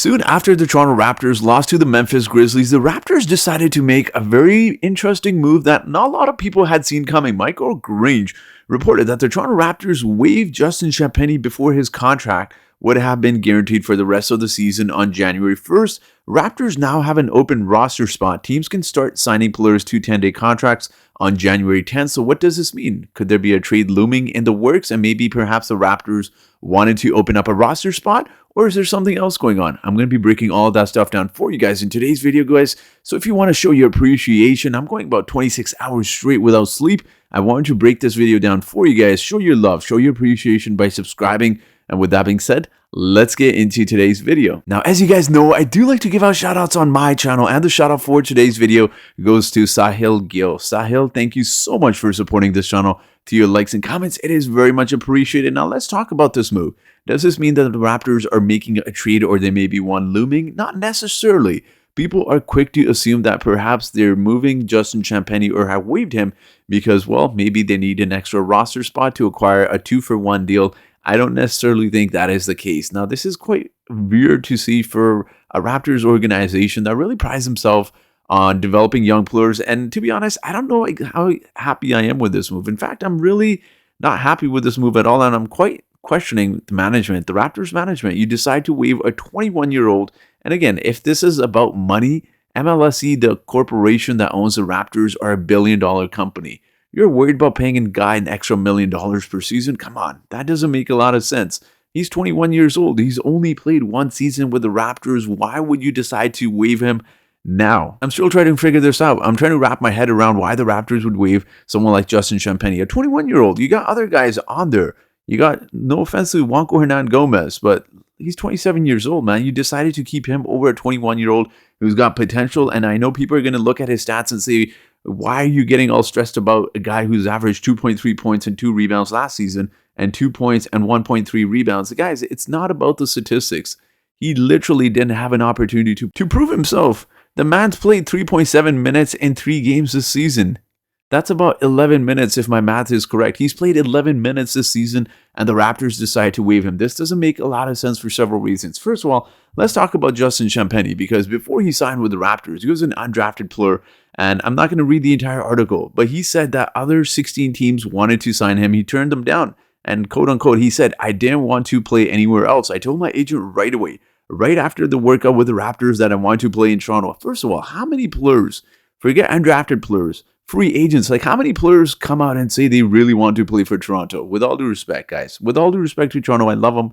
Soon after the Toronto Raptors lost to the Memphis Grizzlies, the Raptors decided to make a very interesting move that not a lot of people had seen coming. Michael Grange reported that the Toronto Raptors waived Justin Champagnie before his contract would have been guaranteed for the rest of the season on January 1st. Raptors now have an open roster spot. Teams can start signing players to 10-day contracts on January 10th. So what does this mean? Could there be a trade looming in the works and maybe perhaps the Raptors wanted to open up a roster spot? Or is there something else going on? I'm going to be breaking all of that stuff down for you guys in today's video, guys. So if you want to show your appreciation, I'm going about 26 hours straight without sleep. I wanted to break this video down for you guys. Show your love, show your appreciation by subscribing. And with that being said, let's get into today's video. Now, as you guys know, I do like to give out shout outs on my channel, and the shout out for today's video goes to Sahil Gill. Sahil, thank you so much for supporting this channel. To your likes and comments, it is very much appreciated. Now, let's talk about this move. Does this mean that the Raptors are making a trade or there may be one looming? Not necessarily. People are quick to assume that perhaps they're moving Justin Champagnie or have waived him because, well, maybe they need an extra roster spot to acquire a 2-for-1 deal. I don't necessarily think that is the case. Now, this is quite weird to see for a Raptors organization that really prides themselves on developing young players. And to be honest, I don't know how happy I am with this move. In fact, I'm really not happy with this move at all. And I'm quite questioning the management, the Raptors management. You decide to waive a 21-year-old. And again, if this is about money, MLSE, the corporation that owns the Raptors, are $1 billion company. You're worried about paying a guy an extra $1 million per season? Come on, that doesn't make a lot of sense. He's 21 years old. He's only played one season with the Raptors. Why would you decide to waive him now? I'm still trying to figure this out. I'm trying to wrap my head around why the Raptors would waive someone like Justin Champagnie, a 21-year-old. You got other guys on there. You got, no offense to Juanco Hernan Gomez, but he's 27 years old, man. You decided to keep him over a 21-year-old who's got potential. And I know people are going to look at his stats and say, why are you getting all stressed about a guy who's averaged 2.3 points and 2 rebounds last season and 2 points and 1.3 rebounds? Guys, it's not about the statistics. He literally didn't have an opportunity to prove himself. The man's played 3.7 minutes in 3 games this season. That's about 11 minutes if my math is correct. He's played 11 minutes this season and the Raptors decide to waive him. This doesn't make a lot of sense for several reasons. First of all, let's talk about Justin Champagnie, because before he signed with the Raptors, he was an undrafted player. And I'm not going to read the entire article, but he said that other 16 teams wanted to sign him. He turned them down. And quote unquote, he said, I didn't want to play anywhere else. I told my agent right away, right after the workout with the Raptors, that I wanted to play in Toronto. First of all, how many players, forget undrafted players, free agents, like how many players come out and say they really want to play for Toronto? With all due respect, guys, with all due respect to Toronto, I love them.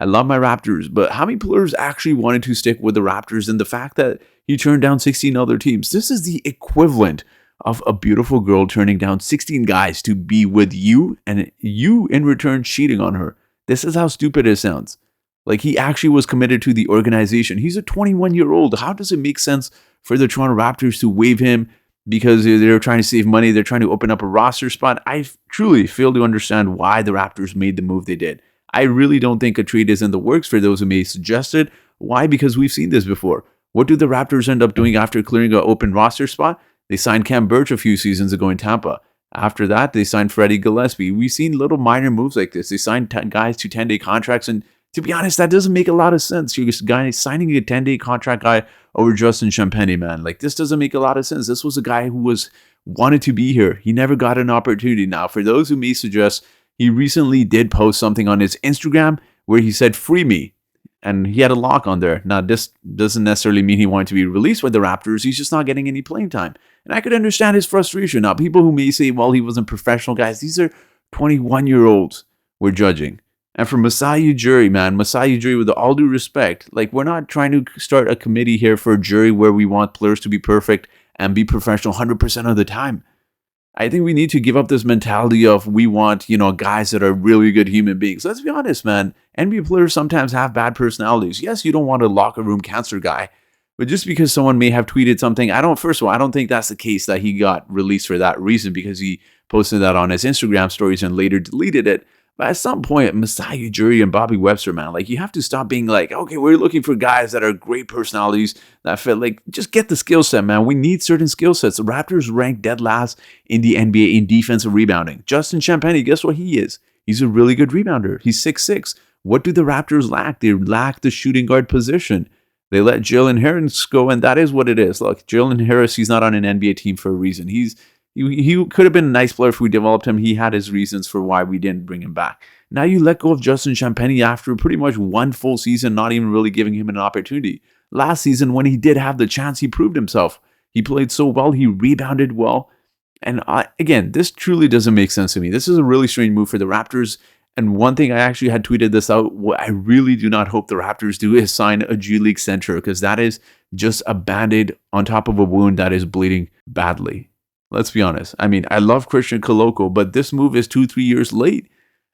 I love my Raptors, but how many players actually wanted to stick with the Raptors? And the fact that he turned down 16 other teams, this is the equivalent of a beautiful girl turning down 16 guys to be with you and you in return cheating on her. This is how stupid it sounds. Like, he actually was committed to the organization. He's a 21-year-old. How does it make sense for the Toronto Raptors to waive him because they're trying to save money? They're trying to open up a roster spot. I truly fail to understand why the Raptors made the move they did. I really don't think a trade is in the works for those who may suggest it. Why? Because we've seen this before. What do the Raptors end up doing after clearing an open roster spot? They signed Cam Birch a few seasons ago in Tampa. After that, they signed Freddie Gillespie. We've seen little minor moves like this. They signed guys to 10-day contracts, and to be honest, that doesn't make a lot of sense. You're just signing a 10-day contract guy over Justin Champagnie, man. Like, this doesn't make a lot of sense. This was a guy who wanted to be here. He never got an opportunity. Now, for those who may suggest, he recently did post something on his Instagram where he said, free me. And he had a lock on there. Now, this doesn't necessarily mean he wanted to be released by the Raptors. He's just not getting any playing time. And I could understand his frustration. Now, people who may say, well, he wasn't professional, guys, these are 21-year-olds we're judging. And for Masai Ujiri, man, Masai Ujiri, with all due respect, like, we're not trying to start a committee here for a jury where we want players to be perfect and be professional 100% of the time. I think we need to give up this mentality of we want, guys that are really good human beings. Let's be honest, man. NBA players sometimes have bad personalities. Yes, you don't want a locker room cancer guy, but just because someone may have tweeted something, first of all, I don't think that's the case that he got released for that reason, because he posted that on his Instagram stories and later deleted it. But at some point, Masai Ujiri and Bobby Webster, man, like, you have to stop being like, okay, we're looking for guys that are great personalities that fit. Like, just get the skill set, man. We need certain skill sets. The Raptors rank dead last in the NBA in defensive rebounding. Justin Champagnie, guess what he is? He's a really good rebounder. He's 6'6". What do the Raptors lack? They lack the shooting guard position. They let Jalen Harris go, and that is what it is. Look, Jalen Harris, he's not on an NBA team for a reason. He could have been a nice player if we developed him. He had his reasons for why we didn't bring him back. Now you let go of Justin Champagnie after pretty much one full season, not even really giving him an opportunity. Last season, when he did have the chance, he proved himself. He played so well. He rebounded well. And again, this truly doesn't make sense to me. This is a really strange move for the Raptors. And one thing I actually had tweeted this out, what I really do not hope the Raptors do is sign a G League center, because that is just a band-aid on top of a wound that is bleeding badly. Let's be honest. I mean, I love Christian Koloko, but this move is 2-3 years late.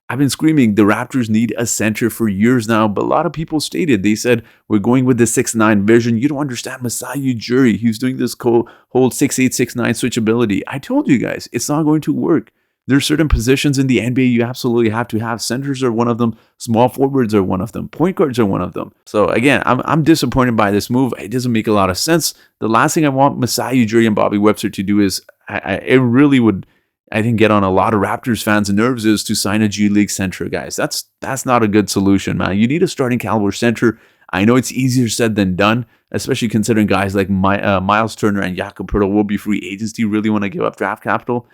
I've been screaming the Raptors need a center for years now, but a lot of people stated, they said, we're going with the 6'9 vision. You don't understand Masai Ujiri. He's doing this whole 6'8, 6'9 switchability. I told you guys, it's not going to work. There's certain positions in the NBA you absolutely have to have. Centers are one of them. Small forwards are one of them. Point guards are one of them. So again, I'm disappointed by this move. It doesn't make a lot of sense. The last thing I want Masai Ujiri and Bobby Webster to do is, it really would, I think, get on a lot of Raptors fans' nerves, is to sign a G League center, guys. That's not a good solution, man. You need a starting caliber center. I know it's easier said than done, especially considering guys like Miles Turner and Jakob Poeltl will be free agents. Do you really want to give up draft capital?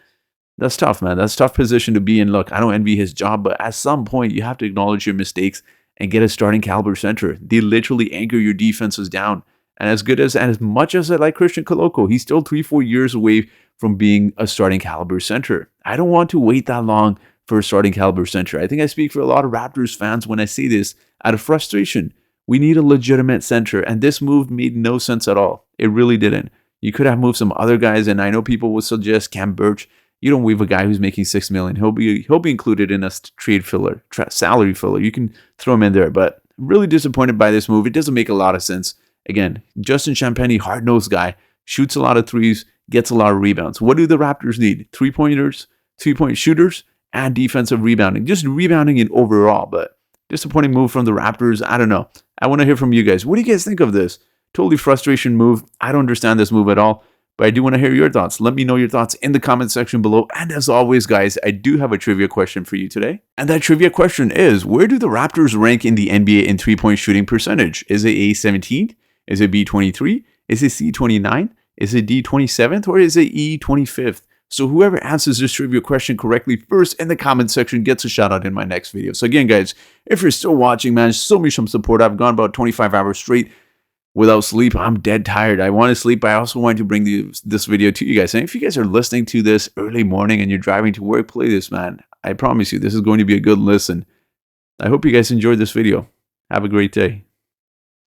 That's tough, man. That's a tough position to be in. Look, I don't envy his job, but at some point, you have to acknowledge your mistakes and get a starting caliber center. They literally anchor your defenses down. And as much as I like Christian Koloko, he's still 3-4 years away from being a starting caliber center. I don't want to wait that long for a starting caliber center. I think I speak for a lot of Raptors fans when I say this out of frustration. We need a legitimate center, and this move made no sense at all. It really didn't. You could have moved some other guys, and I know people would suggest Cam Birch. You don't waive a guy who's making $6 million. He'll be included in a trade filler, salary filler. You can throw him in there, but I'm really disappointed by this move. It doesn't make a lot of sense. Again, Justin Champagnie, hard-nosed guy, shoots a lot of threes, gets a lot of rebounds. What do the Raptors need? Three-pointers, three-point shooters, and defensive rebounding. Just rebounding in overall, but disappointing move from the Raptors. I don't know. I want to hear from you guys. What do you guys think of this? Totally frustration move. I don't understand this move at all. But I do want to hear your thoughts. Let me know your thoughts in the comment section below. And as always, guys, I do have a trivia question for you today. And that trivia question is, where do the Raptors rank in the NBA in three-point shooting percentage? Is it A, 17th? Is it B, 23? Is it C, 29? Is it D, 27th? Or is it E, 25th? So whoever answers this trivia question correctly first in the comment section gets a shout out in my next video. So again, guys, if you're still watching, man, show me some support. I've gone about 25 hours straight without sleep. I'm dead tired. I want to sleep, but I also want to bring this video to you guys. And if you guys are listening to this early morning and you're driving to work, play this, man. I promise you, this is going to be a good listen. I hope you guys enjoyed this video. Have a great day.